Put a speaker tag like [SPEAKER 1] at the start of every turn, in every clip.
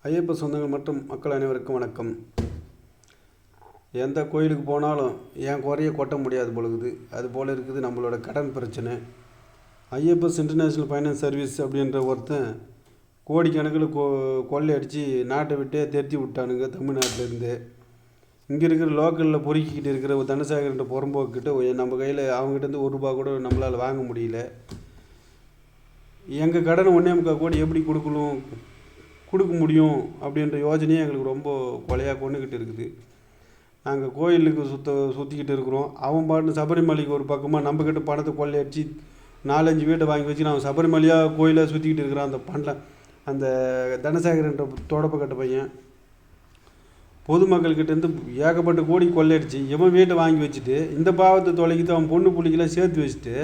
[SPEAKER 1] ஐயப்ப சொந்தங்கள் மற்றும் மக்கள் அனைவருக்கும் வணக்கம். எந்த கோயிலுக்கு போனாலும் என் குறைய கொட்ட முடியாது பொழுது அது போல் இருக்குது நம்மளோட கடன் பிரச்சனை. ஐயப்பஸ் இன்டர்நேஷ்னல் ஃபைனான்ஸ் சர்வீஸ் அப்படின்ற ஒருத்தன் கோடிக்கணக்கில் கொள்ளை அடித்து நாட்டை விட்டே தெரிச்சு விட்டானுங்க. தமிழ்நாட்டிலேருந்து இங்கே இருக்கிற லோக்கலில் பொறுக்கிக்கிட்டு இருக்கிற ஒரு தனசேகரன்ற புறம்போக்கிட்ட நம்ம கையில் அவங்ககிட்டருந்து ₹1 கூட நம்மளால் வாங்க முடியல. எங்கள் கடன் 1.25 கோடி எப்படி கொடுக்க முடியும் அப்படின்ற யோசனையே எங்களுக்கு ரொம்ப கொலையாக கொண்டுக்கிட்டு இருக்குது. நாங்கள் கோயிலுக்கு சுற்றிக்கிட்டு இருக்கிறோம். அவன் பாட்டு சபரிமலைக்கு ஒரு பக்கமாக நம்மக்கிட்ட பணத்தை கொள்ளையடிச்சு 4-5 வீட்டை வாங்கி வச்சு நான் சபரிமலையாக கோயிலாக சுற்றிக்கிட்டு இருக்கிறான். அந்த தனசேகரன்ற தொடப்பக்கட்ட பையன் பொதுமக்கள்கிட்டேருந்து ஏகப்பட்ட கோடி கொள்ளையடிச்சு இவன் வீட்டை வாங்கி வச்சுட்டு இந்த பாவத்தை தொலைக்கிட்டு அவன் பொண்ணு பிள்ளைக்கெல்லாம் சேர்த்து வச்சுட்டு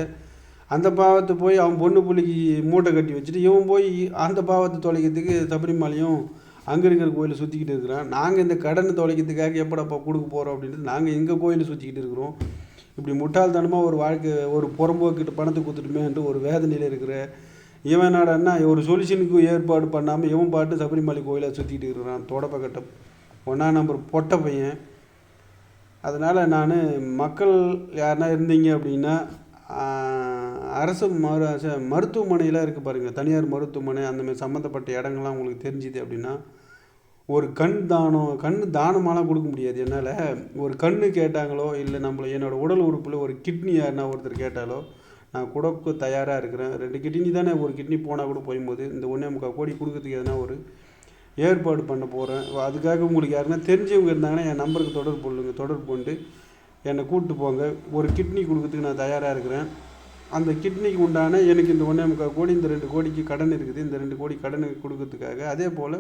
[SPEAKER 1] அந்த பாவத்தை போய் அவன் பொண்ணு பிள்ளைக்கு மூட்டை கட்டி வச்சுட்டு இவன் போய் அந்த பாவத்தை தொலைக்கிறதுக்கு சபரிமலையும் அங்கே இருக்கிற கோயிலை சுற்றிக்கிட்டு இருக்கிறான். நாங்கள் இந்த கடனை தொலைக்கிறதுக்காக எப்படப்பா கொடுக்க போகிறோம் அப்படின்ட்டு நாங்கள் எங்கள் கோயிலை சுற்றிக்கிட்டு இருக்கிறோம். இப்படி முட்டாள்தனமாக ஒரு வாழ்க்கை ஒரு புறம்போக்கிட்ட பணத்தை கொடுத்துட்டுமேன்ட்டு ஒரு வேதனையில் இருக்கிற இவன் என்னடான்னா ஒரு சொல்யூஷனுக்கு ஏற்பாடு பண்ணாமல் இவன் பாட்டு சபரிமலை கோயிலை சுற்றிக்கிட்டு இருக்கிறான். தொடப்பக்கட்ட 1ஆம் நம்பர் பொட்டை பையன். அதனால் நான் மக்கள் யாருன்னா இருந்தீங்க அப்படின்னா அரசு மருத்துவமனையெலாம் இருக்குது பாருங்கள், தனியார் மருத்துவமனை அந்தமாதிரி சம்மந்தப்பட்ட இடங்கள்லாம் உங்களுக்கு தெரிஞ்சுது அப்படின்னா ஒரு கண் தானமாலாம் கொடுக்க முடியாது என்னால். ஒரு கண்ணு கேட்டாங்களோ இல்லை என்னோடய உடல் உறுப்பில் ஒரு கிட்னி யாருன்னா ஒருத்தர் கேட்டாலோ நான் கொடுக்க தயாராக இருக்கிறேன். 2 கிட்னி தானே, ஒரு கிட்னி போனால் கூட போகும்போது இந்த 1.25 கோடி கொடுக்கறதுக்கு எதனா ஒரு ஏற்பாடு பண்ண போகிறேன். அதுக்காக உங்களுக்கு யாருன்னா தெரிஞ்சவங்க இருந்தாங்கன்னா என் நம்பருக்கு தொடர்பு கொண்டு என்னை கூப்பிட்டு போங்க. ஒரு கிட்னி கொடுக்கறதுக்கு நான் தயாராக இருக்கிறேன். அந்த கிட்னிக்கு உண்டான எனக்கு இந்த 1.25 கோடி இந்த 2 கோடிக்கு கடன் இருக்குது. இந்த 2 கோடி கடனை கொடுக்கறதுக்காக அதே போல்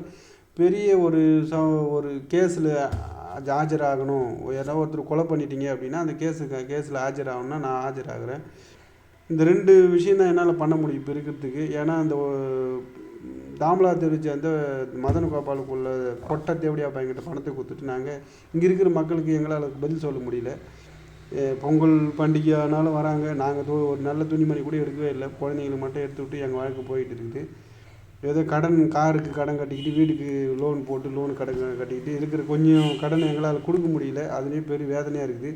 [SPEAKER 1] பெரிய ஒரு கேஸில் ஆஜராகணும். யாராவது ஒருத்தர் கொலை பண்ணிட்டீங்க அப்படின்னா அந்த கேஸில் ஆஜராகணும்னா நான் ஆஜராகிறேன். இந்த 2 விஷயம் தான் என்னால் பண்ண முடியும் இப்போ இருக்கிறதுக்கு. ஏன்னா அந்த தாமலா தெரிவித்த அந்த மதன கோபாலுக்குள்ள பொட்டை தேவடியா பையன்கிட்ட பணத்தை கொடுத்துட்டு நாங்கள் இங்கே இருக்கிற மக்களுக்கு எங்களால் பதில் சொல்ல முடியல. பொங்கல் பண்டிகை ஆனாலும் வராங்க, நாங்கள் ஒரு நல்ல துணிமணி கூட எடுக்கவே இல்லை. குழந்தைங்களுக்கு மட்டும் எடுத்து விட்டு எங்கள் வாழ்க்கை போயிட்டு இருக்குது. ஏதோ காருக்கு கடன் கட்டிக்கிட்டு வீட்டுக்கு லோன் போட்டு கடன் கட்டிக்கிட்டு இருக்கிற கொஞ்சம் கடனை எங்களால் கொடுக்க முடியல. அதுலேயும் பெரிய வேதனையாக இருக்குது.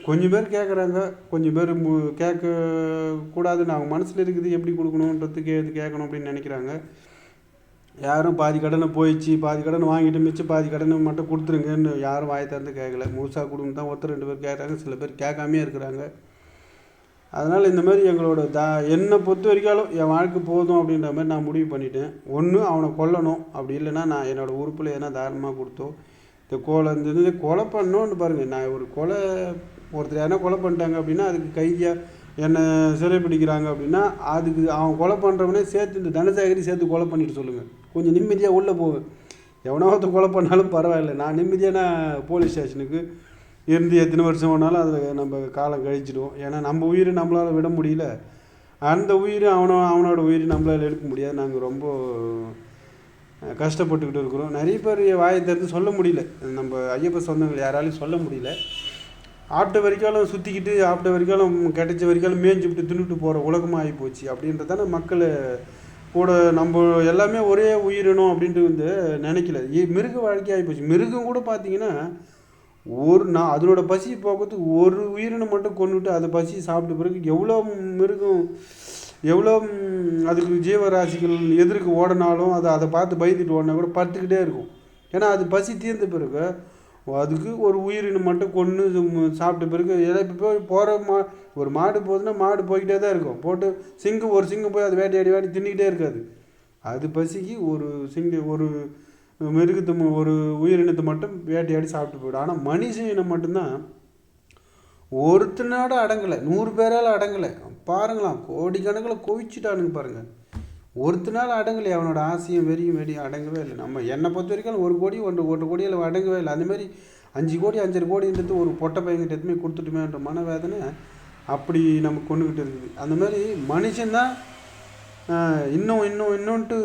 [SPEAKER 1] கொஞ்சம் பேர் கேட்குறாங்க, கொஞ்சம் பேர் கேட்கக்கூடாதுன்னு அவங்க மனசில் இருக்குது. எப்படி கொடுக்கணுன்றதுக்கு கேட்கணும் அப்படின்னு நினைக்கிறாங்க. யாரும் பாதி கடனை போயிடுச்சு, பாதி கடனை வாங்கிட்டு மிச்சம் பாதி கடனை மட்டும் கொடுத்துருங்கன்னு யாரும் வாயை திறந்து கேட்கல. முழுசாக கொடுங்க தான் ஒருத்தர் 2 பேர் கேட்குறாங்க, சில பேர் கேட்காமே இருக்கிறாங்க. அதனால் இந்த மாதிரி எங்களோட என்னை பொறுத்த வரைக்கும் என் வாழ்க்கை போதும் அப்படின்ற மாதிரி நான் முடிவு பண்ணிட்டேன். ஒன்று அவனை கொல்லணும், அப்படி இல்லைன்னா நான் என்னோடய உறுப்பில் எதனா தாராளமாக கொடுத்தோம். இந்த கொலை பண்ணோன்னு பாருங்கள். நான் ஒருத்தர் யாரா கொலை பண்ணிட்டாங்க அப்படின்னா அதுக்கு கைதியாக என்னை சிறை பிடிக்கிறாங்க அப்படின்னா அதுக்கு அவன் கொலை பண்ணுறவனே சேர்த்து இந்த தனசேகரி சேர்த்து கொலை பண்ணிட்டு சொல்லுங்கள், கொஞ்சம் நிம்மதியாக உள்ளே போவேன். எவனோ ஒருத்தர் கொலை பண்ணாலும் பரவாயில்ல, நான் நிம்மதியாக போலீஸ் ஸ்டேஷனுக்கு இருந்து எத்தனை வருஷம் வேணாலும் அதில் நம்ம காலம் கழிச்சிடுவோம். ஏன்னா நம்ம உயிரை நம்மளால் விட முடியல, அந்த உயிர் அவனோட உயிரை நம்மளால் எடுக்க முடியாது. நாங்கள் ரொம்ப கஷ்டப்பட்டுக்கிட்டு இருக்கிறோம். நிறைய பேர் வாயை திறந்து சொல்ல முடியல. நம்ம ஐயப்ப சொந்தங்கள் யாராலையும் சொல்ல முடியல. ஆப்ட வரைக்காலும் சுற்றிக்கிட்டு ஆப்ட வரைக்காலும் கிடைச்ச வரைக்காலும் மேய்ஞ்சி விட்டு தின்னுட்டு போகிற உலகமாக ஆகி போச்சு. அப்படின்றதான மக்கள் கூட நம்ம எல்லாமே ஒரே உயிரினம் அப்படின்ட்டு நினைக்கல. மிருக வாழ்க்கை ஆகி போச்சு. மிருகம் கூட பார்த்தீங்கன்னா அதனோட பசி போகிறதுக்கு ஒரு உயிரினம் மட்டும் கொண்டுட்டு அதை பசி சாப்பிட்ட பிறகு எவ்வளோ அதுக்கு ஜீவராசிகள் எதிர்க்கு ஓடினாலும் அதை பார்த்து பயந்துட்டு ஓடினா கூட படுத்துக்கிட்டே இருக்கும். ஏன்னா அது பசி தீர்ந்த பிறகு அதுக்கு ஒரு உயிரினம் மட்டும் கொன்று சாப்பிட்ட பிறகு இப்போ போகிற ஒரு மாடு போகுதுன்னா மாடு போய்கிட்டே தான் இருக்கும். போட்டு ஒரு சிங்கம் போய் அது வேட்டையாடி தின்னிக்கிட்டே இருக்காது. அது பசிக்கு ஒரு மிருகத்தை ஒரு உயிரினத்தை மட்டும் வேட்டையாடி சாப்பிட்டு போய்டும். ஆனால் மனுஷ இனம் மட்டும்தான் ஒருத்தனோட அடங்கலை, 100 பேரால் அடங்கலை. பாருங்களாம், கோடிக்கணக்கில் குவிச்சுட்டானுங்க பாருங்கள். ஒருத்தனால அடங்கலை. அவனோட ஆசையும் வெறியும் அடங்கவே இல்லை. என்னை பொறுத்த வரைக்கும் 1 கோடி 1 கோடியில் அடங்கவே இல்லை. அந்தமாதிரி 5 கோடி 5.5 கோடின்றது ஒரு பொட்டை பையன்கிட்ட எதுவுமே கொடுத்துட்டுமேன்ற மனவேதனை அப்படி நமக்கு கொண்டுக்கிட்டு இருக்குது. அந்தமாதிரி மனுஷன்தான் இன்னொன்ட்டு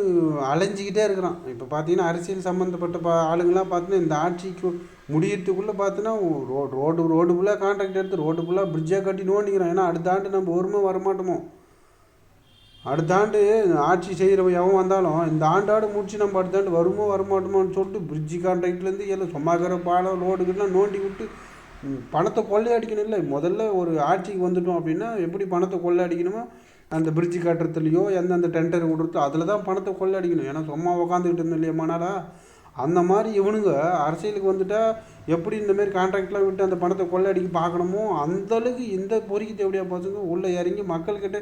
[SPEAKER 1] அலைஞ்சிக்கிட்டே இருக்கிறான். இப்போ பார்த்தீங்கன்னா அரசியல் சம்மந்தப்பட்ட ஆளுங்கள்லாம் பார்த்தீங்கன்னா இந்த ஆட்சிக்கு முடியறதுக்குள்ளே பார்த்தீங்கன்னா ரோடு ஃபுல்லாக கான்ட்ராக்ட் எடுத்து ரோடு ஃபுல்லாக பிரிட்ஜாக கட்டி நோண்டிக்கிறான். ஏன்னா அடுத்த ஆண்டு நம்ம ஒருமே வரமாட்டோமோ. அடுத்த ஆண்டு ஆட்சி செய்கிறவன் எவன் வந்தாலும் இந்த ஆண்டாடு முடிச்சு நம்ம அடுத்த ஆண்டு வருமோ வரமாட்டோமோன்னு சொல்லிட்டு பிரிட்ஜு கான்ட்ராக்ட்லேருந்து எல்லாம் சும்மாக்கிற பாலம் ரோடுக்கெல்லாம் நோண்டி விட்டு பணத்தை கொள்ளையடிக்கணும். இல்லை, முதல்ல ஒரு ஆட்சிக்கு வந்துட்டோம் அப்படின்னா எப்படி பணத்தை கொள்ளையடிக்கணுமோ அந்த பிரிட்ஜு கட்டுறதுலையோ எந்தெந்த டெண்டர் விடுறதோ அதில் தான் பணத்தை கொள்ளையடிக்கணும். ஏன்னா சும்மா உக்காந்துக்கிட்டு இருந்தோம் இல்லையா மணாலா, அந்த மாதிரி இவனுங்க அரசியலுக்கு வந்துட்டால் எப்படி இந்தமாரி கான்ட்ராக்ட்லாம் விட்டு அந்த பணத்தை கொள்ளையடிக்க பார்க்கணுமோ அந்தளவுக்கு இந்த பொறிக்கு தேவையா பசங்க உள்ளே இறங்கி மக்கள்கிட்ட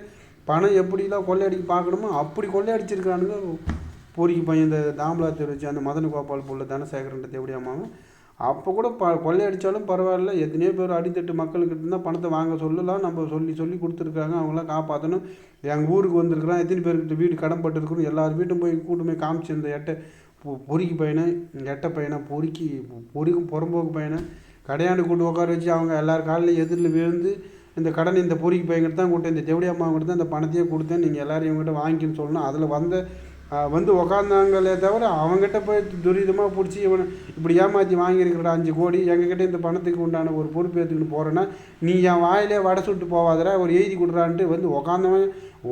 [SPEAKER 1] பணம் எப்படிலாம் கொள்ளையடிக்க பார்க்கணுமோ அப்படி கொள்ளையடிச்சிருக்கானுங்க. பொறிக்கு பையன் இந்த தாம்பலா தெரிவிச்சு அந்த மதன கோபால் புள்ள தனசேகரன்ற தேவடியாமாவும் அப்போ கூட கொள்ளையடித்தாலும் பரவாயில்ல, எத்தனையோ பேர் அடித்தட்டு மக்கள்கிட்ட இருந்தால் பணத்தை வாங்க சொல்லலாம், நம்ம சொல்லி கொடுத்துருக்காங்க, அவங்களாம் காப்பாற்றணும். எங்கள் ஊருக்கு வந்திருக்கிறான், எத்தனை பேர்கிட்ட வீடு கடன் பட்டுருக்குன்னு எல்லார் வீட்டும் போய் கூட்டுமே காமிச்சு இந்த பொறிக்கு பையனை எட்டை பையனை பொறிக்கும் புறம்போக்கு பையனை கடையாண்டு கூட்டு உட்கார வச்சு அவங்க எல்லார் காலையில் எதிரில் விழுந்து இந்த கடன் இந்த பொறிக்கு பையன்கிட்ட தான் கொடுத்தேன், இந்த தேவடி அம்மாங்கிட்ட தான் இந்த பணத்தையே கொடுத்தேன், நீங்கள் எல்லோரும் இவங்ககிட்ட வாங்கிக்கணும்னு சொல்லணும். அதில் வந்து உக்காந்தாங்களே தவிர அவங்ககிட்ட போய் துரிதமாக பிடிச்சி இவனை இப்படி ஏமாற்றி வாங்கியிருக்கிறா 5 கோடி எங்ககிட்ட இந்த பணத்துக்கு உண்டான ஒரு பொறுப்பு ஏற்றுக்கிட்டு போகிறேன்னா நீ என் வாயிலே வடை சுட்டு போவாதரா ஒரு எழுதி கொடுறான்ட்டு வந்து உக்காந்தவன்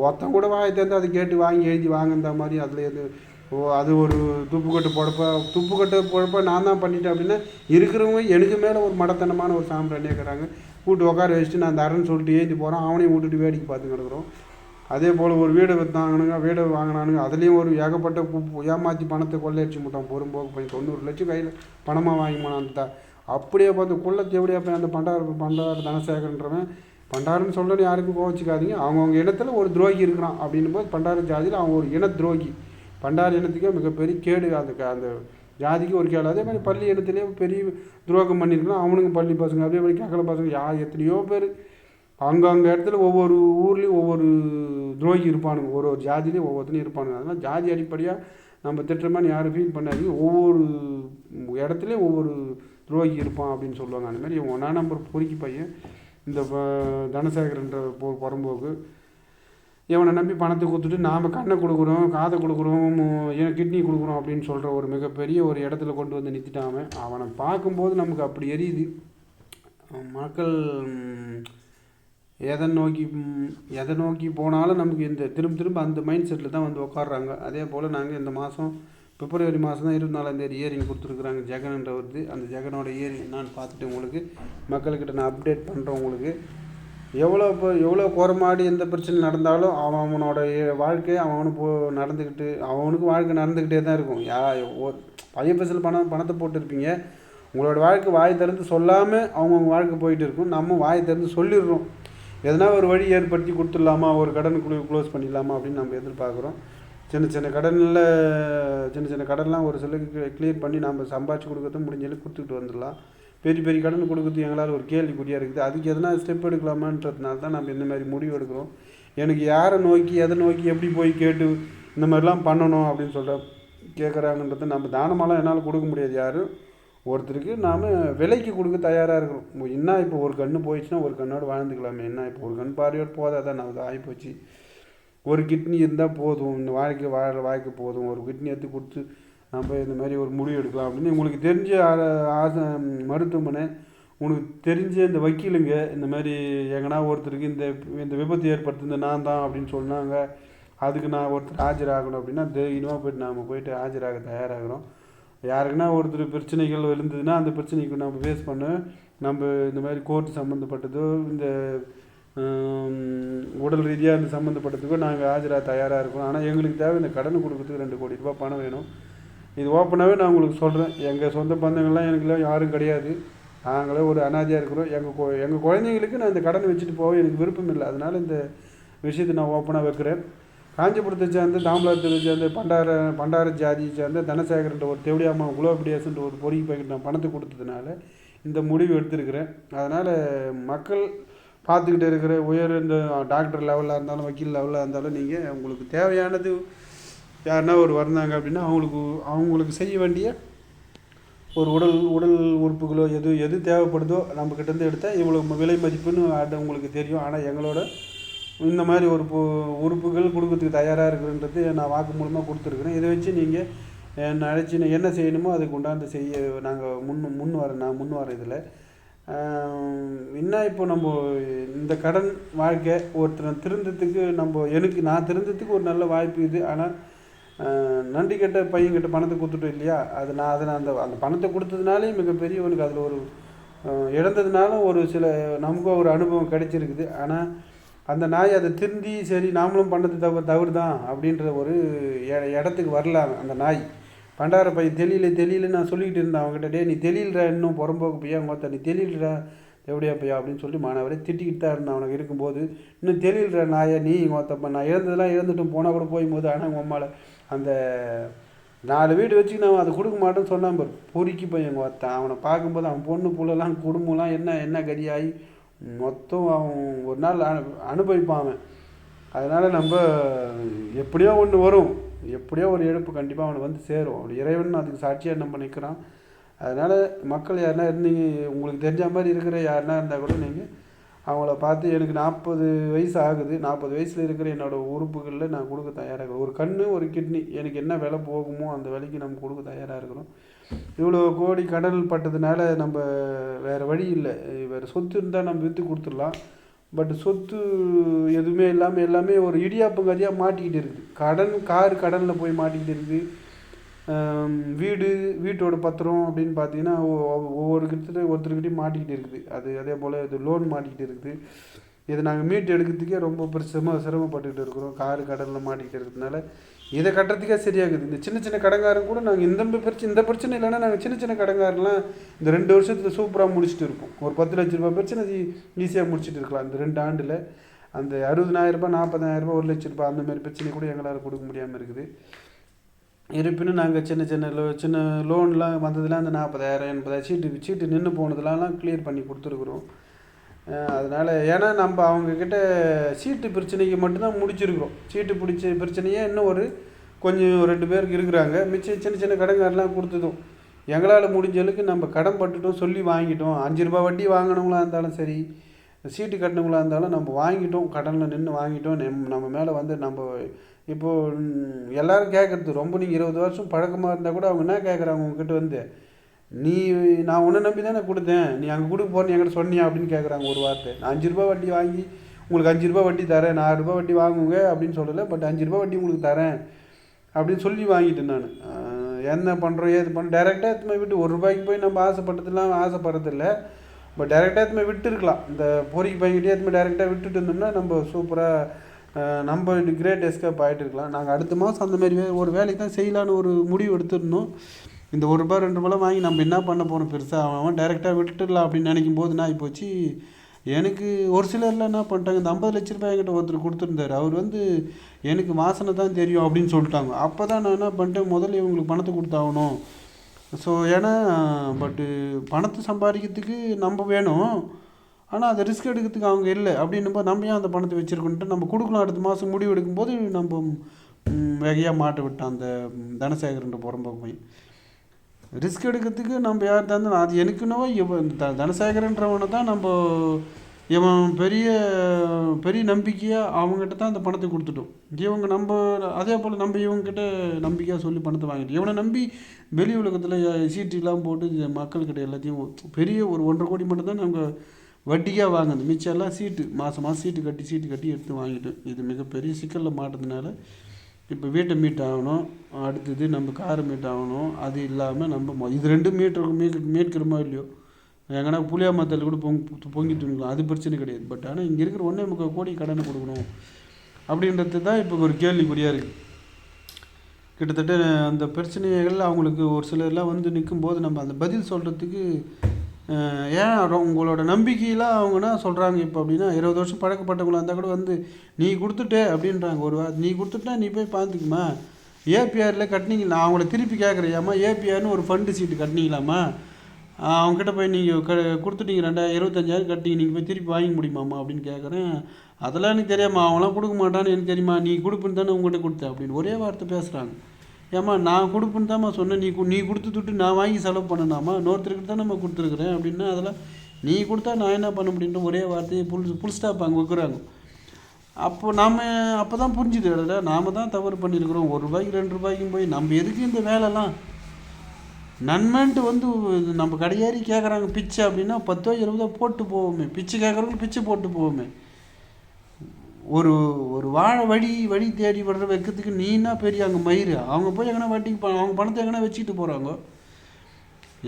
[SPEAKER 1] ஒருத்தன் கூட வாயை தந்து அதை கேட்டு வாங்கி எழுதி வாங்கின்ற மாதிரி அதில் அது ஒரு துப்புக்கட்டு பொழப்ப நான் தான் பண்ணிட்டேன் அப்படின்னா இருக்கிறவங்க எனக்கு மேலே ஒரு மடத்தனமான ஒரு சாம்பிராணியாக இருக்கிறாங்க. கூட்டு உட்கார வச்சுட்டு நான் தரேன்னு சொல்லிட்டு எழுதி போகிறேன், அவனையும் விட்டுட்டு வேடிக்கை பார்த்து கிடக்குறோம். அதே போல் ஒரு வீடு வாங்கினானுங்க அதுலேயும் ஒரு ஏகப்பட்ட ஏமாற்றி பணத்தை கொள்ளையடிச்சு முட்டான் பொறும்போக்கு போய் 90 லட்சம் கையில் பணமாக வாங்கிமானான் தான். அப்படியே பார்த்து குள்ளத்தை எப்படியா போய் அந்த பண்டார தனசேகரன்றவன் பண்டாரன்னு சொல்கிறேன்னு யாருக்கும் கோவச்சிக்காதீங்க, அவங்கவுங்க இனத்தில் ஒரு துரோகி இருக்கிறான் அப்படின்னும் போது பண்டார ஜாதியில் அவன் ஒரு இன துரோகி. பண்டார இனத்துக்கே மிகப்பெரிய கேடு, அந்த ஜாதிக்கு ஒரு கேடு. அதே மாதிரி பள்ளி இனத்துலேயே பெரிய துரோகம் பண்ணியிருக்கலாம் அவனுக்கு பள்ளி பசங்க அதே மாதிரி கேட்கல பசங்க எத்தனையோ பேர் அங்கங்கே இடத்துல ஒவ்வொரு ஊர்லேயும் ஒவ்வொரு துரோகி இருப்பானுங்க, ஒரு ஜாதியிலையும் ஒவ்வொருத்தனையும் இருப்பானுங்க. அதனால் ஜாதி அடிப்படையாக நம்ம திட்டமானு யாரும் ஃபீல் பண்ணாதீங்க, ஒவ்வொரு இடத்துலையும் ஒவ்வொரு துரோகி இருப்பான் அப்படின்னு சொல்லுவாங்க. அந்த மாதிரி 1ஆம் நம்பர் பொறுக்கி பையன் இந்த தனசேகரன்ற புறம்போக்கு இவனை நம்பி பணத்தை கொடுத்துட்டு நாம் கண்ணை கொடுக்குறோம், காதை கொடுக்குறோம், கிட்னி கொடுக்குறோம் அப்படின்னு சொல்கிற ஒரு மிகப்பெரிய ஒரு இடத்துல கொண்டு வந்து நிறுத்திட்டாம அவனை பார்க்கும்போது நமக்கு அப்படி எரியுது. மக்கள் எதை நோக்கி போனாலும் நமக்கு இந்த திரும்ப அந்த மைண்ட் செட்டில் தான் வந்து உட்காடுறாங்க. அதே போல் நாங்கள் இந்த மாதம் பிப்ரவரி மாதம் தான் 24ஆம் தேதி இயரிங் கொடுத்துருக்குறாங்க ஜெகன்ன்றவருக்கு. அந்த ஜெகனோட இயரிங் நான் பார்த்துட்டு உங்களுக்கு மக்கள்கிட்ட நான் அப்டேட் பண்ணுறேன். உங்களுக்கு எவ்வளோ கோரமாடி எந்த பிரச்சனை நடந்தாலும் அவனோட வாழ்க்கை அவனுக்கு வாழ்க்கை நடந்துக்கிட்டே தான் இருக்கும். பையன் பைசல் பணத்தை போட்டுருப்பீங்க, உங்களோட வாழ்க்கை வாய் திறந்து சொல்லாமல் அவங்கவுங்க வாழ்க்கை போயிட்டு இருக்கும். நம்ம வாய் திறந்து சொல்லிடுறோம், எதனா ஒரு வழி ஏற்படுத்தி கொடுத்துடலாமா, ஒரு கடன் க்ளோஸ் பண்ணிடலாமா அப்படின்னு நம்ம எதிர்பார்க்குறோம். சின்ன கடன்லாம் ஒரு சிலருக்கு கிளியர் பண்ணி நம்ம சம்பாதிச்சு கொடுக்கறது முடிஞ்சாலும் கொடுத்துக்கிட்டு வந்துடலாம். பெரிய கடன் கொடுக்குறது எங்களால் ஒரு கேள்விக்குறியாக இருக்குது. அதுக்கு எதனா ஸ்டெப் எடுக்கலாமான்றதுனால தான் நம்ம இந்த மாதிரி முடிவு எடுக்கிறோம். எனக்கு எதை நோக்கி எப்படி போய் கேட்டு இந்த மாதிரிலாம் பண்ணணும் அப்படின்னு கேட்குறாங்கன்றது நம்ம தானமாலாம் என்னால் கொடுக்க முடியாது. யாரும் ஒருத்தருக்கு நாம் விலைக்கு கொடுக்க தயாராக இருக்கிறோம். என்ன இப்போ ஒரு கன்று போயிடுச்சுன்னா ஒரு கண்ணோடு வாழ்ந்துக்கலாமே, என்ன இப்போ ஒரு கண் பார்வையோடு போதாதான் நமக்கு ஆகிப்போச்சு. ஒரு கிட்னி இருந்தால் போதும், இந்த வாழ்க்கை போதும், ஒரு கிட்னி எடுத்து கொடுத்து நம்ம இந்த மாதிரி ஒரு முடிவு எடுக்கலாம் அப்படின்னு உங்களுக்கு தெரிஞ்ச மருத்துவமனை, உனக்கு தெரிஞ்ச இந்த வக்கீலுங்க இந்த மாதிரி எங்கன்னா ஒருத்தருக்கு இந்த விபத்து ஏற்படுத்துது நான் தான் அப்படின்னு சொன்னாங்க, அதுக்கு நான் ஒருத்தர் ஆஜராகணும் அப்படின்னா தைரியமாக போய்ட்டு நாம் போயிட்டு ஆஜராக தயாராகிறோம். யாருக்குன்னா ஒருத்தர் பிரச்சனைகள் எழுந்ததுன்னா அந்த பிரச்சனைக்கு நம்ம ஃபேஸ் பண்ண நம்ம இந்த மாதிரி கோர்ட்டு சம்மந்தப்பட்டதோ இந்த உடல் ரீதியாக இந்த சம்மந்தப்பட்டதுக்கோ நாங்கள் ஆஜராக தயாராக இருக்கோம். ஆனால் எங்களுக்கு தேவை இந்த கடன் கொடுக்கறதுக்கு 2 கோடி ரூபாய் பணம் வேணும். இது ஓப்பனாகவே நான் உங்களுக்கு சொல்கிறேன், எங்கள் சொந்த பந்தங்கள்லாம் எனக்குலாம் யாரும் கிடையாது, நாங்களே ஒரு அனாதையாக இருக்கிறோம். எங்கள் குழந்தைங்களுக்கு நான் இந்த கடனை வச்சுட்டு போக எனக்கு விருப்பம் இல்லை. அதனால் இந்த விஷயத்தை நான் ஓப்பனாக வைக்கிறேன். காஞ்சிபுரத்தை சேர்ந்த தாம்பலத்தை சேர்ந்த பண்டார ஜாதியை சேர்ந்த தனசேகரன்ற ஒரு தேவடியாமா குலோபிடியாஸ்ன்ற ஒரு பொறிக்கு பையன் நான் பணத்தை கொடுத்ததுனால இந்த முடிவு எடுத்திருக்கிறேன். அதனால் மக்கள் பார்த்துக்கிட்டு இருக்கிற இந்த டாக்டர் லெவலில் இருந்தாலும் வக்கீல் லெவலில் இருந்தாலும் நீங்கள் உங்களுக்கு தேவையானது யாருன்னா வந்தாங்க அப்படின்னா அவங்களுக்கு செய்ய வேண்டிய ஒரு உடல் உறுப்புகளோ எது தேவைப்படுதோ நம்மக்கிட்டேருந்து எடுத்தால் இவ்வளோ விலை மதிப்புன்னு உங்களுக்கு தெரியும். ஆனால் எங்களோட இந்த மாதிரி ஒரு உறுப்புகள் கொடுக்கறதுக்கு தயாராக இருக்குன்றது நான் வாக்கு மூலமாக கொடுத்துருக்குறேன். இதை வச்சு நீங்கள் என்னை அழைச்சி என்ன செய்யணுமோ அதுக்கு உண்டாந்து செய்ய நாங்கள் முன் வரேன். இதில் என்ன இப்போ நம்ம இந்த கடன் வாழ்க்கை ஒருத்தரை திருந்தத்துக்கு நான் திருந்தத்துக்கு ஒரு நல்ல வாய்ப்பு இது. ஆனால் நன்றி கெட்ட பையன்கிட்ட பணத்தை கொடுத்துட்டோம் இல்லையா, நான் அந்த அந்த பணத்தை கொடுத்ததுனாலே மிகப்பெரிய எனக்கு அதில் ஒரு இழந்ததுனால ஒரு சில நமக்கும் ஒரு அனுபவம் கிடைச்சிருக்குது. ஆனால் அந்த நாய் அதை திருந்தி சரி நாமளும் பண்ணது தவறு தான் அப்படின்ற ஒரு இடத்துக்கு வரலாம். அந்த நாய் பண்டார பையன் தெரியல நான் சொல்லிக்கிட்டு இருந்தேன் அவங்ககிட்ட, டே நீ தெரியலடா இன்னும் புறம்போக்கு பையா மொத்த நீ தெரியலடா எப்படியா பையா அப்படின்னு சொல்லி மாணவரே திட்டிக்கிட்டு தான் இருந்தேன் அவனுக்கு இருக்கும்போது. இன்னும் தெரியலடா நாயை நீ மொத்தப்ப நான் இழந்ததெல்லாம் இழந்துட்டும் போனால் கூட போகும்போது. ஆனால் உங்கள் அம்மாவில் அந்த 4 வீடு வச்சு நான் அதை கொடுக்க மாட்டேன்னு சொன்னான் பாரு, பொறுக்கி பையன் ஒருத்தன். அவனை பார்க்கும்போது அவன் பொண்ணு புள்ளலாம் குடும்பம்லாம் என்ன கதியாகி மொத்தம் அவன் ஒரு நாள் அனுபவிப்பான் அவன். அதனால் நம்ம எப்படியோ ஒன்று வரும், எப்படியோ ஒரு இழப்பு கண்டிப்பாக அவனை வந்து சேரும். அப்படி இறைவன் அதுக்கு சாட்சியாக நம்ம நிற்கிறான். அதனால் மக்கள் யாருன்னா இருந்தீங்க, உங்களுக்கு தெரிஞ்ச மாதிரி இருக்கிற யாருன்னா இருந்தால் கூட நீங்கள் அவங்கள பார்த்து, எனக்கு 40 வயசு ஆகுது, 40 வயசில் இருக்கிற என்னோடய உறுப்புகளில் நான் கொடுக்க தயாராக இருக்கிறேன். ஒரு கண் ஒரு கிட்னி எனக்கு என்ன விலை போகுமோ அந்த விலைக்கு நம்ம கொடுக்க தயாராக இருக்கிறோம். இவ்வளோ கோடி கடல் பட்டதுனால நம்ம வேறு வழி இல்லை. வேறு சொத்து இருந்தால் நம்ம விற்று கொடுத்துடலாம். பட் சொத்து எதுவுமே இல்லாமல் எல்லாமே ஒரு இடியாப்பம் கதியாக மாட்டிக்கிட்டு இருக்குது. கார் கடனில் போய் மாட்டிக்கிட்டு இருக்குது. வீட்டோட பத்திரம் அப்படின்னு பார்த்தீங்கன்னா ஒருத்தர்கிட்டையும் மாட்டிக்கிட்டு இருக்குது. அதே போல் இது லோன் மாட்டிக்கிட்டு இருக்குது. இதை நாங்கள் மீட்டு எடுக்கிறதுக்கே ரொம்ப சிரமப்பட்டுக்கிட்டு இருக்கிறோம். கார் கடனில் மாட்டிக்கிட்டு இருக்கிறதுனால இதை கட்டுறதுக்கே சரியாகுது. இந்த சின்ன கடங்காரங்க கூட நாங்கள் இந்த பிரச்சனை இல்லைன்னா நாங்கள் சின்ன கடங்காரெலாம் இந்த 2 வருஷத்தில் சூப்பராக முடிச்சுட்டு இருப்போம். ஒரு 10 லட்ச ரூபா பிரச்சனை ஈஸியாக முடிச்சுட்டு இருக்கலாம். இந்த 2 ஆண்டில் அந்த 60,000 ரூபாய் 40,000 ரூபாய் 1 லட்ச ரூபாய் அந்த மாதிரி பிரச்சனை கூட எங்களால் கொடுக்க முடியாமல் இருக்குது. இருப்பினும் நாங்கள் சின்ன லோன்லாம் வந்ததுலாம் அந்த 40,000 80,000 சீட்டு நின்று போனதுலாம் கிளியர் பண்ணி கொடுத்துருக்குறோம். அதனால் ஏன்னா நம்ம அவங்கக்கிட்ட சீட்டு பிரச்சனைக்கு மட்டும்தான் முடிச்சிருக்கிறோம். சீட்டு பிடிச்ச பிரச்சனையே இன்னும் கொஞ்சம் 2 பேருக்கு இருக்கிறாங்க. மிச்சம் சின்ன கடன்காரெலாம் கொடுத்ததும் எங்களால் முடிஞ்ச அளவுக்கு நம்ம கடன் பட்டுட்டோம், சொல்லி வாங்கிட்டோம். 5 ரூபா வட்டி வாங்கினவங்களா இருந்தாலும் சரி, சீட்டு கட்டினவங்களா இருந்தாலும் நம்ம வாங்கிட்டோம், கடனில் நின்று வாங்கிட்டோம். நம்ம மேலே வந்து நம்ம இப்போது எல்லோரும் கேட்குறது ரொம்ப நீங்கள் 20 வருஷம் பழக்கமாக இருந்தால் கூட அவங்க என்ன கேட்குறாங்க உங்ககிட்ட வந்து, நான் உன்னை நம்பி தானே கொடுத்தேன், நீ அங்கே கொடுக்க போகிறேன்னு என்கிட்ட சொன்னியா அப்படின்னு கேட்குறாங்க ஒரு வார்த்தை. நான் 5 ரூபா வட்டி வாங்கி உங்களுக்கு 5 ரூபா வட்டி தரேன், 4 ரூபா வட்டி வாங்குங்க அப்படின்னு சொல்லலை. பட் 5 ரூபா வட்டி உங்களுக்கு தரேன் அப்படின்னு சொல்லி வாங்கிட்டேன் நான். என்ன பண்ணுறோம் ஏது பண்ணுறோம் டைரெக்டாக எடுத்துமே விட்டு 1 ரூபாய்க்கு போய் நம்ம ஆசைப்படுறதில்லை. பட் டைரெக்டாக எடுத்துமே விட்டு இருக்கலாம். இந்த பொறிக்கு பையன்கிட்டே எடுத்துமே டைரெக்டாக விட்டுட்டு இருந்தோம்னா நம்ம சூப்பராக நம்ம கிரேட் எஸ்கேப் ஆகிட்டு இருக்கலாம். நாங்கள் அடுத்த மாதம் அந்த மாதிரி ஒரு வேலைக்கு தான் செய்யலான்னு ஒரு முடிவு எடுத்துருந்தோம். இந்த 1 ரூபா 2 ரூபாலாம் வாங்கி நம்ம என்ன பண்ண போகிறோம் பெருசாக, அவன் டைரெக்டாக விட்டுடலாம் அப்படின்னு நினைக்கும் போது நான் இப்போச்சு எனக்கு ஒரு சிலர்லாம் என்ன பண்ணிட்டாங்க, இந்த 50 லட்ச ரூபாய் என்கிட்ட ஒருத்தர் கொடுத்துருந்தாரு. அவர் வந்து எனக்கு வாசனை தான் தெரியும் அப்படின்னு சொல்லிட்டாங்க. அப்போ தான் நான் என்ன பண்ணிட்டேன், முதல்ல இவங்களுக்கு பணத்தை கொடுத்தாகணும். ஸோ ஏன்னா பட்டு பணத்தை சம்பாதிக்கிறதுக்கு நம்ம வேணும், ஆனால் அதை ரிஸ்க் எடுக்கிறதுக்கு அவங்க இல்லை அப்படின்னும்போது நம்ம ஏன் அந்த பணத்தை வச்சுருக்கோன்ட்டு நம்ம கொடுக்கலாம். அடுத்த மாதம் முடிவு எடுக்கும்போது நம்ம வகையாக மாட்ட விட்டான் அந்த தனசேகரன்ற புறம்போக்கு போய். ரிஸ்க் எடுக்கிறதுக்கு நம்ம யார் தான் அது எனக்குன்னவோ இவன் தனசேகரன்றவனை தான் இவன் பெரிய நம்பிக்கையாக அவங்ககிட்ட தான் அந்த பணத்தை கொடுத்துட்டோம். இவங்க அதே போல் நம்ம இவங்ககிட்ட நம்பிக்கையாக சொல்லி பணத்தை வாங்கிட்டோம். இவனை நம்பி வெளி உலகத்தில் சீட்டுலாம் போட்டு மக்கள்கிட்ட எல்லாத்தையும் பெரிய ஒரு 1.5 கோடி மட்டும் தான் நாங்கள் வட்டியாக வாங்குது. மிச்சம் எல்லாம் சீட்டு மாதம் சீட்டு கட்டி எடுத்து வாங்கிட்டோம். இது மிகப்பெரிய சிக்கலில் மாட்டதுனால இப்போ வீட்டை மீட் ஆகணும், அடுத்தது நம்ம காரை மீட் ஆகணும். அது இல்லாமல் நம்ம இது 2 மீட்கிறோமோ இல்லையோ, எங்கன்னா புளியாமத்தல் கூட பொங்கிட்டு இருக்கலாம், அது பிரச்சனை கிடையாது. பட் ஆனால் இங்கே இருக்கிற 1.25 கோடி கடனை கொடுக்கணும் அப்படின்றது தான் இப்போ ஒரு கேள்விக்குறியாக இருக்குது. கிட்டத்தட்ட அந்த பிரச்சனைகள் அவங்களுக்கு ஒரு சிலர்லாம் வந்து நிற்கும்போது நம்ம அந்த பதில் சொல்கிறதுக்கு ஏன் உங்களோட நம்பிக்கையெல்லாம் அவங்க என்ன சொல்கிறாங்க இப்போ அப்படின்னா, 20 வருஷம் பழக்கப்பட்டவங்களா இருந்தால் கூட வந்து நீ கொடுத்துட்டே அப்படின்றாங்க. ஒரு வாரம் நீ கொடுத்துட்டா நீ போய் பார்த்துக்குமா, ஏபிஆரில் கட்டினீங்க. நான் அவங்கள திருப்பி கேட்குறேம்மா, ஏபிஆர்னு ஒரு ஃபண்டு சீட்டு கட்டினீங்களாம்மா, அவங்ககிட்ட போய் நீங்கள் கொடுத்துட்டீங்க 25,000 கட்டிங்க, நீங்கள் போய் திருப்பி வாங்க முடியுமாம்மா அப்படின்னு கேட்குறேன். அதெல்லாம் எனக்கு தெரியாமா, அவங்களாம் கொடுக்க மாட்டான்னு எனக்கு தெரியுமா, நீ கொடுப்புன்னு தானே உங்கள்கிட்ட கொடுத்தேன் அப்படின்னு ஒரே வார்த்தை பேசுகிறாங்க. ஏம்மா நான் கொடுப்புன்னு தான்மா சொன்னேன், நீ கொடுத்துட்டு நான் வாங்கி செலவு பண்ணனாமா, இன்னொருத்தருக்கு தான் நம்ம கொடுத்துருக்குறேன் அப்படின்னா அதெல்லாம் நீ கொடுத்தா நான் என்ன பண்ண முடியுன்ற ஒரே வார்த்தையை புல் ஸ்டாப் அங்கே வைக்கிறாங்க. அப்போ தான் புரிஞ்சுது, நாம் தான் தவறு பண்ணியிருக்கிறோம். 1 ரூபாய்க்கு 2 ரூபாய்க்கும் போய் நம்ம எதுக்கு இந்த வேலைலாம் நன்மைன்ட்டு வந்து நம்ம கடையேறி கேட்குறாங்க பிச்சை அப்படின்னா 10 20 போட்டு போவோமே, பிச்சை கேட்குறவங்க பிச்சை போட்டு போவோமே. ஒரு ஒரு வாழை வழி தேடி விடுற வைக்கிறதுக்கு நீனா பெரிய அங்கே மயிறு. அவங்க போய் எங்கன்னா வட்டிக்கு அவங்க பணத்தை எங்கன்னா வச்சுக்கிட்டு போகிறாங்க,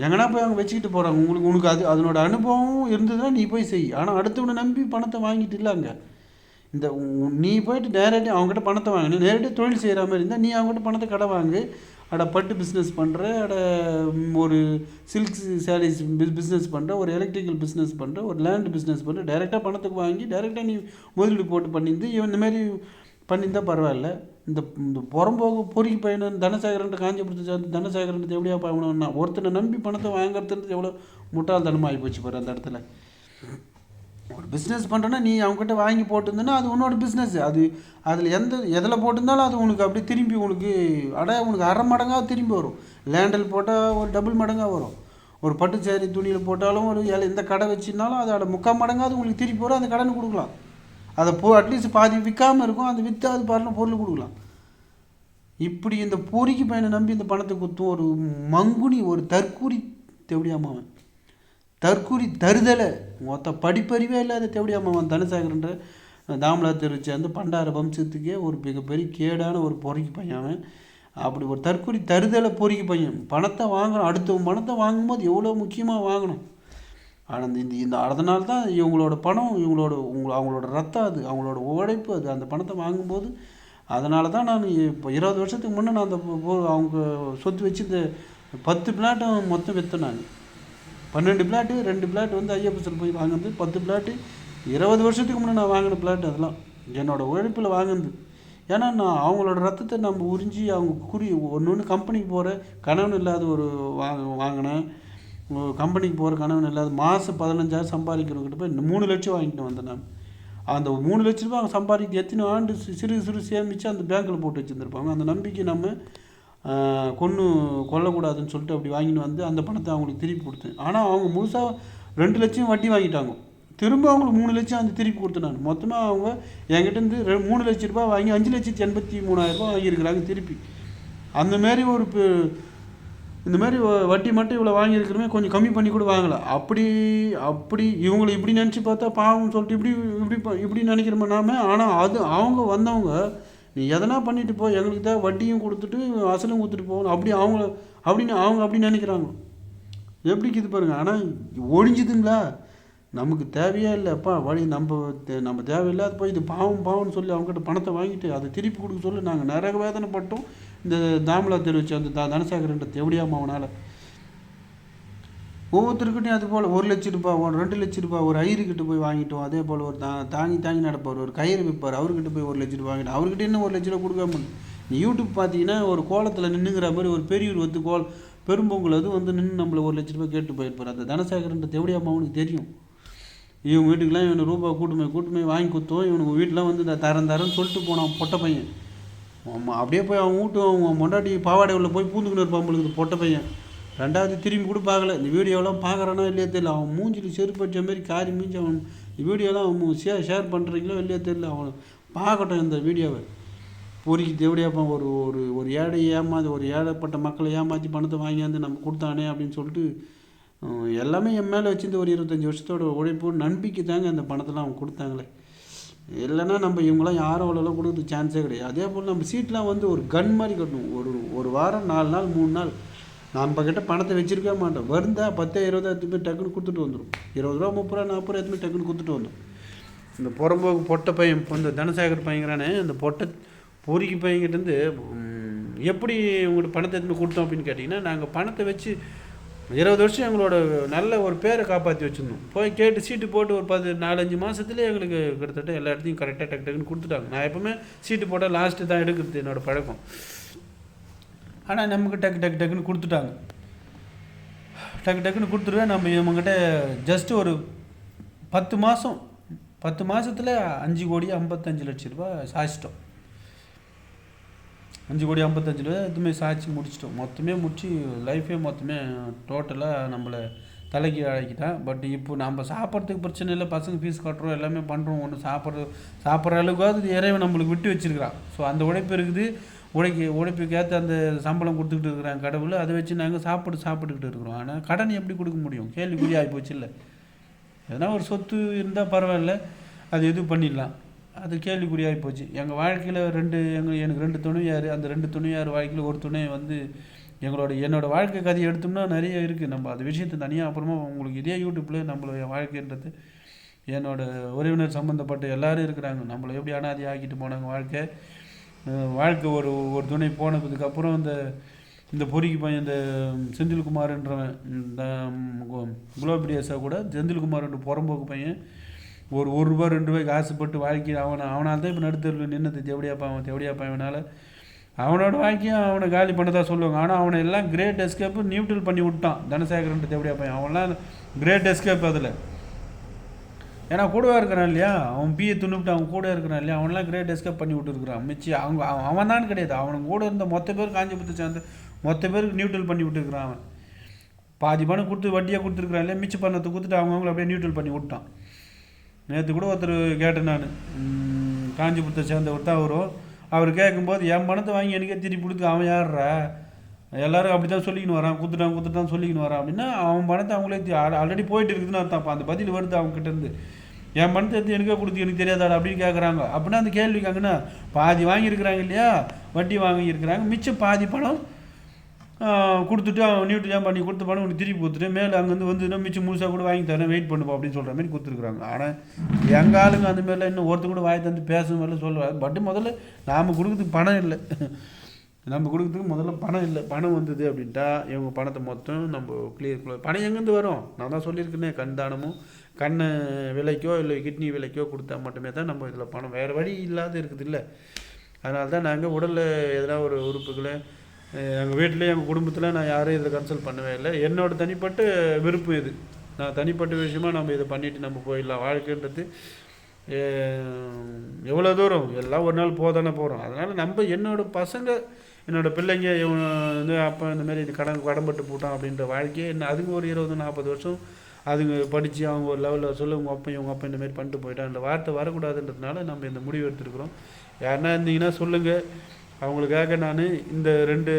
[SPEAKER 1] எங்கன்னா போய் அவங்க வச்சுக்கிட்டு போகிறாங்க. உனக்கு அதனோட அனுபவம் இருந்ததுன்னா நீ போய் செய். ஆனால் அடுத்தவனை நம்பி பணத்தை வாங்கிட்டு இல்லை அங்கே. இந்த நீ போயிட்டு நேரடியாக அவங்ககிட்ட பணத்தை வாங்கினு நேரடியாக தொழில் செய்கிற மாதிரி இருந்தால் நீ அவங்ககிட்ட பணத்தை கடை வாங்கு. பட்டு பிஸ்னஸ் பண்ணுற, ஒரு சில்க் சாரீஸ் பிஸ்னஸ் பண்ணுற, ஒரு எலக்ட்ரிக்கல் பிஸ்னஸ் பண்ணுற, ஒரு லேண்ட் பிஸ்னஸ் பண்ணுற, டைரெக்டாக பணத்துக்கு வாங்கி டைரெக்டாக நீ முதலீடு போட்டு பண்ணியிருந்து இந்தமாரி பண்ணியிருந்தால் பரவாயில்ல. இந்த புறம்போக்கு பொறுக்கி பையன் தனசேகரன்ட்டு காஞ்சிபுரத்து தனசேகரன்ட்டு எப்படியா பார்க்கணும்னா ஒருத்தனை நம்பி பணத்தை வாங்குறதுன்றது எவ்வளோ முட்டாள்தனமாக ஆகி போச்சு பாரு அந்த இடத்துல. ஒரு பிஸ்னஸ் பண்ணுறேன்னா நீ அவங்ககிட்ட வாங்கி போட்டிருந்தேன்னா அது உன்னோட பிஸ்னஸ். அதில் எதில் போட்டிருந்தாலும் அது உனக்கு அப்படியே திரும்பி உனக்கு உனக்கு அரை மடங்காக திரும்பி வரும். லேண்டில் போட்டால் ஒரு டபுள் மடங்காக வரும். ஒரு பட்டு சேரி துணியில் போட்டாலும் ஒரு எந்த கடை வச்சுருந்தாலும் அதோட 3/4 மடங்காவது உங்களுக்கு திருப்பி வரும். அந்த கடனை கொடுக்கலாம். அதை அட்லீஸ்ட் பாதி விற்காமல் இருக்கும், அது விற்று அது பாருங்கள் பொருள் கொடுக்கலாம். இப்படி இந்த பொறிக்கு பையனை நம்பி இந்த பணத்தை கொடுத்தும் ஒரு மங்குனி, ஒரு தற்கூரி தேவடியாமாவன், தற்கூரி தருதலை மொத்த படிப்பறிவே இல்லாத தேவடியாமாவன் தனசேகரன்ற தாமலா தெருவை சேர்ந்து பண்டார வம்சத்துக்கே ஒரு மிகப்பெரிய கேடான ஒரு பொறிக்கு பையன். அப்படி ஒரு தற்கூரி தருதலை பொறிக்கு பையன். பணத்தை வாங்கணும், அடுத்தவங்க பணத்தை வாங்கும்போது எவ்வளோ முக்கியமாக வாங்கணும். ஆனால் இந்த அதனால தான் இவங்களோட பணம் அவங்களோட ரத்தம், அது அவங்களோட உழைப்பு, அது அந்த பணத்தை வாங்கும்போது. அதனால தான் நான் இப்போ 20 வருஷத்துக்கு முன்னே நான் அந்த அவங்க சொத்து வச்சு இந்த 10 பிளாட்டும் மொத்தம் விற்றேன். நான் 12 பிளாட்டு, 2 பிளாட் வந்து ஐஎஃப்எஸ்சில் போய் வாங்கினது, 10 பிளாட்டு 20 வருஷத்துக்கு முன்னே நான் வாங்கின பிளாட். அதெல்லாம் என்னோடய உழைப்பில் வாங்கினது. ஏன்னா நான் அவங்களோட ரத்தத்தை நம்ம உறிஞ்சி அவங்க ஒன்று கம்பெனிக்கு போகிற கணவன் இல்லாத ஒரு வாங்கினேன். கம்பெனிக்கு போகிற கணவன் இல்லாத மாதம் 15,000 சம்பாதிக்கிறவங்ககிட்ட போய் 3 லட்சம் வாங்கிட்டு வந்தேன் நான். அந்த 3 லட்ச ரூபா அவங்க சம்பாதிக்க எத்தனை ஆண்டு சிறு சேமித்து அந்த பேங்க்கில் போட்டு வச்சுருந்துருப்பாங்க. அந்த நம்பிக்கை நம்ம கொல்லக்கூடாதுன்னு சொல்லிட்டு அப்படி வாங்கிட்டு வந்து அந்த பணத்தை அவங்களுக்கு திருப்பி கொடுத்தேன். ஆனால் அவங்க முழுசாக 2 லட்சம் வட்டி வாங்கிட்டாங்க. திரும்ப அவங்களுக்கு 3 லட்சம் அந்த திருப்பி கொடுத்தேன் நான். மொத்தமாக அவங்க என்கிட்டேருந்து 3 லட்ச ரூபா வாங்கி 5,83,000 வாங்கியிருக்கிறாங்க திருப்பி. அந்தமாரி இந்தமாரி வட்டி மட்டும் இவ்வளோ வாங்கியிருக்கிறமே கொஞ்சம் கம்மி பண்ணி கூட வாங்கலை. அப்படி இவங்களை இப்படி நினச்சி பார்த்தா பாவம்னு சொல்லிட்டு இப்படி நினைக்கிறோமே நாம. ஆனால் அவங்க வந்தவங்க நீ எதனா பண்ணிட்டு போ, எங்களுக்கு தான் வட்டியும் கொடுத்துட்டு அசலும் கொடுத்துட்டு போகணும் அவங்க அப்படி நினைக்கிறாங்க. எப்படிக்கு இது பாருங்கள். ஆனால் ஒழிஞ்சுதுங்களா, நமக்கு தேவையே இல்லைப்பா வழி, நம்ம தேவையில்லாத போய் இது பாவம்னு சொல்லி அவங்ககிட்ட பணத்தை வாங்கிட்டு அதை திருப்பி கொடுக்க சொல்லி நாங்கள் நிறைய வேதனைப்பட்டோம். இந்த தாமலா தெருவச்சு அந்த தனசேகரன்ற தேவடியாமாவனால் ஒவ்வொருத்தருக்கிட்டையும் அது போல் 1 லட்ச ரூபா, 2 லட்ச ரூபா ஒரு ஐயர்கிட்ட போய் வாங்கிட்டோம். அதே போல் ஒரு தாங்கி நடப்பார், ஒரு கயிறு விற்பார், அவர்கிட்ட போய் 1 லட்ச ரூபா வாங்கிட்டோம். அவர்கிட்ட இன்னும் 1 லட்ச ரூபா கொடுக்காம நீ யூடியூப் பார்த்தீங்கன்னா ஒரு கோலத்தில் நின்றுங்கிற மாதிரி ஒரு பெரியவர் வந்து பெரும்பொங்கல் அது வந்து நின்று நம்மளை 1 லட்ச ரூபா கேட்டு போயிருப்பார். அந்த தனசேகரன்ற தேவடியாமாவனுக்கு தெரியும். இவங்க வீட்டுக்கெலாம் இவனை ரூபா கூட்டுமே வாங்கி கொடுத்தோம். இவனுக்கு வீட்டிலாம் வந்து இந்த தரன்னு சொல்லிட்டு போனான் பொட்டை பையன். அப்படியே போய் அவன் அவங்க மொண்டாட்டி பாவாடை உள்ள போய் பூந்துக்கின்னு இருப்பான் உங்களுக்கு பொட்டை பையன். 2வது திரும்பி கூட பார்க்கல. இந்த வீடியோலாம் பார்க்குறானோ இல்லையா தெரியல. அவன் மூஞ்சில் செருப்பு வச்ச மாதிரி காரி மூஞ்சி. அவன் இந்த வீடியோலாம் அவன் ஷேர் பண்ணுறீங்களோ இல்லையா தெரியல. அவனை பார்க்கட்டும் இந்த வீடியோவை. பொறிக்கு தேவடியாப்பான் ஒரு ஏழைப்பட்ட மக்களை ஏமாற்றி பணத்தை வாங்கியாந்து நம்ம கொடுத்தானே அப்படின்னு சொல்லிட்டு எல்லாமே என் மேலே வச்சுருந்து ஒரு 25 வருஷத்தோட உழைப்பு நம்பிக்கை தாங்க அந்த பணத்தெல்லாம் அவங்க கொடுத்தாங்களே. இல்லைன்னா நம்ம இவங்களாம் யாரும் அவ்வளோலாம் கொடுக்குறதுக்கு சான்ஸே கிடையாது. அதே போல் நம்ம சீட்லாம் வந்து ஒரு கன் மாதிரி கட்டணும். ஒரு வாரம் 4 நாள் 3 நாள் நம்ம கிட்ட பணத்தை வச்சுருக்கவே மாட்டோம். வருந்தா 10 20 எடுத்துமே டக்குன்னு கொடுத்துட்டு வந்துடும். 20 ரூபா 30 ரூபா 40 ரூபா எடுத்துமே டக்குன்னு கொடுத்துட்டு வந்துடும். இந்த புறம்போக்கு பொட்டை பையன் இந்த தனசேகர் பையங்கிறானே அந்த பொறிக்கு பையன்கிட்டேருந்து எப்படி உங்கள்கிட்ட பணத்தை எடுத்துமே கொடுத்தோம் அப்படின்னு கேட்டிங்கன்னா, நாங்கள் பணத்தை வச்சு 20 வருஷம் எங்களோட நல்ல ஒரு பேரை காப்பாற்றி வச்சுருந்தோம். போய் கேட்டு சீட்டு போட்டு ஒரு 4-5 மாதத்துலேயே எங்களுக்கு கிட்டத்தட்ட எல்லா இடத்தையும் கரெக்டாக டக்குன்னு கொடுத்துட்டாங்க. நான் எப்போவுமே சீட்டு போட்டால் லாஸ்ட்டு தான் எடுக்கிறது என்னோடய பழக்கம். ஆனால் நமக்கு டக்குன்னு கொடுத்துட்டாங்க. டக்குன்னு கொடுத்துருவேன். நம்ம இவங்ககிட்ட ஜஸ்ட்டு ஒரு 10 மாதத்தில் 5,55,00,000 ரூபா சாய்ச்சிட்டோம். 5,55,00,000 ரூபா எதுவுமே சாய்ச்சி முடிச்சிட்டோம். மொத்தமே முடிச்சு லைஃபே மொத்தமே டோட்டலாக நம்மளை தலைக்கு அழைக்கிட்டான். பட் இப்போ நம்ம சாப்பிட்றதுக்கு பிரச்சனை இல்லை. பசங்க ஃபீஸ் கட்டுறோம், எல்லாமே பண்ணுறோம். ஒன்று சாப்பிட்ற அளவுக்காவது இறைவன் நம்மளுக்கு விட்டு வச்சுருக்கிறான். ஸோ அந்த உழைப்பு இருக்குது.
[SPEAKER 2] உழைப்புக்கு ஏற்ற அந்த சம்பளம் கொடுத்துக்கிட்டு இருக்கிறாங்க கடவுள். அதை வச்சு நாங்கள் சாப்பிட்டுக்கிட்டு இருக்கிறோம். ஆனால் கடன் எப்படி கொடுக்க முடியும்? கேள்விக்குறி ஆகிப்போச்சு இல்லை. எதனா ஒரு சொத்து இருந்தால் பரவாயில்ல, அது எதுவும் பண்ணிடலாம். அது கேள்விக்குறி ஆகிப்போச்சு. எங்கள் வாழ்க்கையில் எனக்கு 2 துணையார். அந்த 2 துணையார் வாழ்க்கையில் ஒரு துணை வந்து என்னோடய வாழ்க்கை கதையை எடுத்தோம்னா நிறைய இருக்குது. நம்ம அது விஷயத்தை தனியாக அப்புறமா உங்களுக்கு இதே யூடியூப்பில் நம்மளுடைய வாழ்க்கைன்றது என்னோடய உறவினர் சம்மந்தப்பட்ட எல்லோரும் இருக்கிறாங்க. நம்மளை எப்படி அனாதி ஆக்கிட்டு போனாங்க வாழ்க்கை ஒரு துணை போனதுக்கப்புறம் இந்த பொறிக்கு பையன் இந்த செந்தில்குமார்ன்றவன், இந்த குலோபிடியஸாக கூட செந்தில்குமார்ன்ற புறம்போக்கு பையன் ஒரு ரூபா 2 ரூபாய்க்கு ஆசைப்பட்டு வாழ்க்கை அவனால் தான் இப்போ நடுத்தரில் நின்னது தேவடியாப்பாவனால். அவனோட வாழ்க்கையும் அவனை காலி பண்ணதான் சொல்லுவாங்க. ஆனால் அவனை எல்லாம் கிரேட் எஸ்கேப்பு நியூட்ரல் பண்ணி விட்டான் தனசேகரன்ட்டு தேவடியாப்பாயன். அவன்லாம் கிரேட் எஸ்கேப் அதில். ஏன்னா கூடவே இருக்கிறான் இல்லையா, அவன் பிஏ துணுப்பிட்டு அவன் கூட இருக்கிறான் இல்லையா, அவனெலாம் கிரேட் எஸ்கேப் பண்ணி விட்டுருக்குறான். மிச்சி அவன் தான் கிடையாது, அவனுக்கு கூட இருந்த மொத்த பேர் காஞ்சிபுரத்தை சேர்ந்து மொத்த பேருக்கு நியூட்ரல் பண்ணி விட்டுருக்குறான். அவன் பாதி பணம் கொடுத்து வட்டியாக கொடுத்துருக்குறான் இல்லையா, மிச்ச பணத்தை கொடுத்துட்டு அவங்கள அப்படியே நியூட்ரல் பண்ணி விட்டான். நேற்று கூட ஒருத்தர் கேட்டேன் நான், காஞ்சிபுரத்தை சேர்ந்தவர் தான் அவர் கேட்கும்போது என் பணத்தை வாங்கி எனக்கே திருப்பி கொடுத்து அவன் யார்றா, எல்லோரும் அப்படி தான் சொல்லிக்கின்னு வரான், கொடுத்துட்டான் சொல்லிக்கின்னு வரான் அப்படின்னா அவன் பணத்தை அவங்களே ஆல்ரெடி போயிட்டு இருக்குதுன்னு அர்த்தம். அப்போ அந்த பதில் வருது அவங்ககிட்டேருந்து, என் பணத்தை எடுத்து எனக்கே கொடுத்து எனக்கு தெரியாதாடா அப்படின்னு கேட்குறாங்க. அப்படின்னா அந்த கேள்வி கேட்குன்னா பாதி வாங்கியிருக்கிறாங்க இல்லையா, வட்டி வாங்கியிருக்கிறாங்க, மிச்சம் பாதி பணம் கொடுத்துட்டு அவன் நியூட்ரியாக பண்ணி கொடுத்த பணம் உனக்கு திருப்பி கொடுத்துட்டு மேலே அங்கேருந்து வந்துன்னா மிச்சம் முழுசாக கூட வாங்கி தரேன் வெயிட் பண்ணுப்போம் அப்படின்னு சொல்கிற மாதிரி கொடுத்துருக்குறாங்க. ஆனால் எங்கள் ஆளுங்க அந்த மாதிரிலாம் இன்னும் ஒருத்தர் கூட வாய் தந்து பேசும் மாதிரிலாம் சொல்லுவாங்க. பட்டு முதல்ல நாம் கொடுக்குறதுக்கு பணம் இல்லை, முதல்ல பணம் இல்லை. பணம் வந்தது அப்படின்ட்டா இவங்க பணத்தை மொத்தம் நம்ம கிளியர். பணம் எங்கேருந்து வரும்? நான் தான் சொல்லியிருக்கேனே, கண் தானமும் கண்ணை விலைக்கோ இல்லை கிட்னி விலைக்கோ கொடுத்தா மட்டுமே தான் நம்ம இதில் பணம், வேறு வழி இல்லாத இருக்குது இல்லை. அதனால தான் நாங்கள் உடலில் எதனா ஒரு உறுப்புகளை எங்கள் வீட்டில் எங்கள் குடும்பத்தில் நான் யாரையும் இதில் கன்சல்ட் பண்ணவே இல்லை. என்னோடய தனிப்பட்ட விருப்பம் இது. நான் தனிப்பட்ட விஷயமாக நம்ம இதை பண்ணிவிட்டு நம்ம போயிடலாம். வாழ்க்கைன்றது எவ்வளோ தூரம் எல்லாம் ஒரு நாள் போதானே போகிறோம். அதனால் என்னோடய பசங்க என்னோடய பிள்ளைங்க வந்து அப்போ இந்தமாரி கடன்பட்டு போட்டான் அப்படின்ற வாழ்க்கையை அதுங்க ஒரு 20-40 வருஷம் அதுங்க படித்து அவங்க ஒரு லெவலில் சொல்ல உங்கள் அப்பா இந்தமாரி பண்ணிட்டு போயிட்டான் அந்த வார்த்தை வரக்கூடாதுன்றதுனால நம்ம இந்த முடிவு எடுத்துருக்குறோம். யாருன்னா இருந்தீங்கன்னா சொல்லுங்கள். அவங்களுக்காக நான் இந்த 2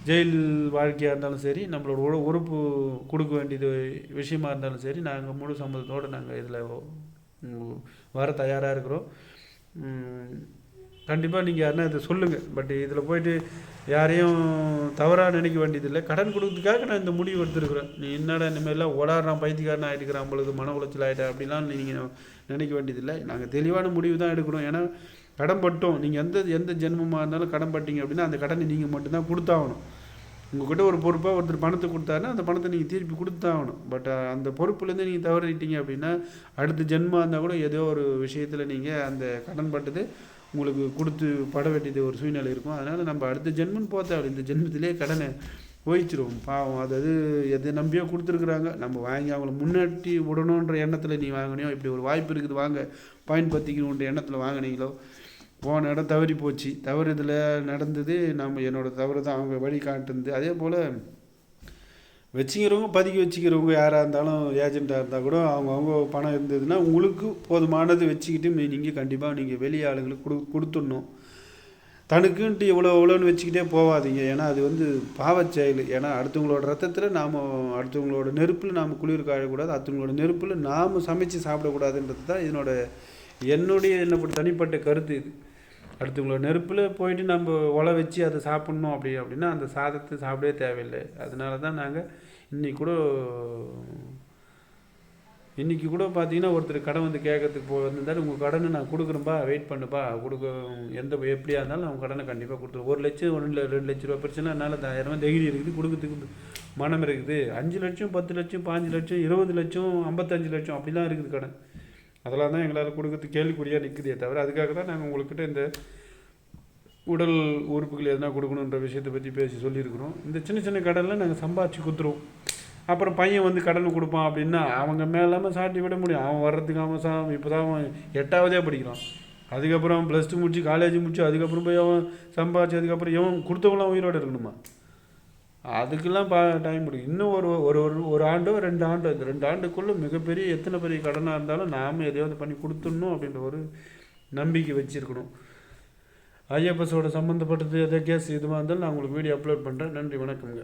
[SPEAKER 2] ஜெயில் வாழ்க்கையாக இருந்தாலும் சரி, நம்மளோட உறுப்பு கொடுக்க வேண்டியது விஷயமா இருந்தாலும் சரி, நாங்கள் முழு சம்மதத்தோடு நாங்கள் இதில் வர தயாராக இருக்கிறோம். கண்டிப்பாக நீங்கள் யாருன்னா இதை சொல்லுங்கள். பட் இதில் போய்ட்டு யாரையும் தவறாக நினைக்க வேண்டியதில்லை. கடன் கொடுக்கறதுக்காக நான் இந்த முடிவு எடுத்துருக்குறேன். நீ என்னடா இனிமேலாம் ஓடாடுறான் பைத்தியக்காரன் ஆகிட்டுக்கிறான், நம்மளுக்கு மன உளைச்சல் ஆகிட்டா அப்படிலாம் நீங்கள் நினைக்க வேண்டியதில்லை. நாங்கள் தெளிவான முடிவு தான் எடுக்கிறோம். ஏன்னா கடன் பட்டோம், நீங்கள் எந்த ஜென்மமாக இருந்தாலும் கடன் பட்டீங்க அப்படின்னா அந்த கடனை நீங்கள் மட்டும்தான் கொடுத்தாகணும். உங்கள்கிட்ட ஒரு பொறுப்பாக ஒருத்தர் பணத்தை கொடுத்தாருன்னா அந்த பணத்தை நீங்கள் திருப்பி கொடுத்தாகணும். பட் அந்த பொறுப்புலேருந்து நீங்கள் தவறிட்டீங்க அப்படின்னா அடுத்த ஜென்மமாக இருந்தால் கூட ஏதோ ஒரு விஷயத்தில் நீங்கள் அந்த கடன் பட்டது உங்களுக்கு கொடுத்து பட வேண்டியது ஒரு சூழ்நிலை இருக்கும். அதனால் நம்ம அடுத்த ஜென்மன்னு போத்தாள் இந்த ஜென்மத்திலே கடனை போயிச்சிருவோம். பாவம் அது எதை நம்பியோ கொடுத்துருக்குறாங்க. நம்ம வாங்கி அவங்கள முன்னாடி விடணுன்ற எண்ணத்தில் நீ வாங்கினியோ, இப்படி ஒரு வாய்ப்பு இருக்குது வாங்க பயன்படுத்திக்கணுன்ற எண்ணத்தில் வாங்கினீங்களோ, போன இடம் தவறி போச்சு. தவறு இதில் நடந்தது, என்னோடய தவறு தான் அவங்க வழி காட்டுது. அதே போல் வச்சுக்கிறவங்க பதுக்கி வச்சுக்கிறவங்க யாராக இருந்தாலும் ஏஜெண்ட்டாக இருந்தால் கூட அவங்க பணம் இருந்ததுன்னா உங்களுக்கு போதுமானது வச்சுக்கிட்டு நீங்கள் கண்டிப்பாக நீங்கள் வெளி ஆளுங்களுக்கு கொடுத்துடணும். தனக்குன்ட்டு இவ்வளோன்னு வச்சுக்கிட்டே போகாதீங்க. ஏன்னா அது வந்து பாவச்செயல். ஏன்னா அடுத்தவங்களோட ரத்தத்தில் அடுத்தவங்களோட நெருப்பில் நாம் குளிர் காயக்கூடாது, அடுத்தவங்களோட நெருப்பில் நாம் சமைச்சு சாப்பிடக்கூடாதுன்றது தான் என்னுடைய தனிப்பட்ட கருத்து இது. அடுத்தவங்களோட நெருப்பில் போயிட்டு நம்ம ஒலை வச்சு அதை சாப்பிட்ணும் அப்படின்னா அந்த சாதத்தை சாப்பிடவே தேவையில்லை. அதனால தான் நாங்கள் இன்றைக்கி கூட பார்த்தீங்கன்னா ஒருத்தர் கடன் வந்து கேட்கறதுக்கு வந்திருந்தாலும் உங்கள் கடனை நான் கொடுக்குறேன்ப்பா, வெயிட் பண்ணுப்பா, எப்படியா இருந்தாலும் அவங்க கடனை கண்டிப்பாக கொடுத்துருவோம். 1 லட்சம் 2 லட்ச ரூபா பிரச்சனை, அதனால் 1000 தைரியம் இருக்குது, கொடுக்கறதுக்கு மனம் இருக்குது. 5 லட்சம் 10 லட்சம் 5 லட்சம் 20 லட்சம் 55 லட்சம் அப்படிலாம் இருக்குது கடன். அதெல்லாம் தான் எங்களால் கொடுக்கறதுக்கு கேள்விக்குறியாக நிற்குதே தவிர, அதுக்காக தான் நாங்கள் உங்கள்கிட்ட இந்த உடல் உறுப்புகள் எதனா கொடுக்கணுன்ற விஷயத்தை பற்றி பேசி சொல்லியிருக்கிறோம். இந்த சின்ன கடனில் நாங்கள் சம்பாதிச்சு கொடுத்துருவோம். அப்புறம் பையன் வந்து கடனை கொடுப்பான் அப்படின்னா அவங்க மேலாமல் சாட்டி விட முடியும். அவன் வர்றதுக்கு அவன் இப்போ தான் அவன் 8ஆவதே படிக்கிறான். அதுக்கப்புறம் அவன் +2 முடிச்சு காலேஜ் முடிச்சு அதுக்கப்புறம் போய் அவன் சம்பாதிச்சு அதுக்கப்புறம் இவன் கொடுத்தவங்களாம் உயிரோடு இருக்கணுமா? அதுக்கெல்லாம் டைம் பிடிக்கும். இன்னும் ஒரு ஆண்டோ 2 ஆண்டோ, இந்த 2 ஆண்டுக்குள்ளே மிகப்பெரிய எத்தனை பெரிய கடனாக இருந்தாலும் நாம் எதையாவது பண்ணி கொடுத்துடணும் அப்படின்ற ஒரு நம்பிக்கை வச்சுருக்கணும். ஐஎஃப்எஸோட சம்மந்தப்பட்டது எதோ கேஸ் இதுவாக இருந்தாலும் நான் உங்களுக்கு வீடியோ அப்லோட் பண்ணுறேன். நன்றி, வணக்கங்க.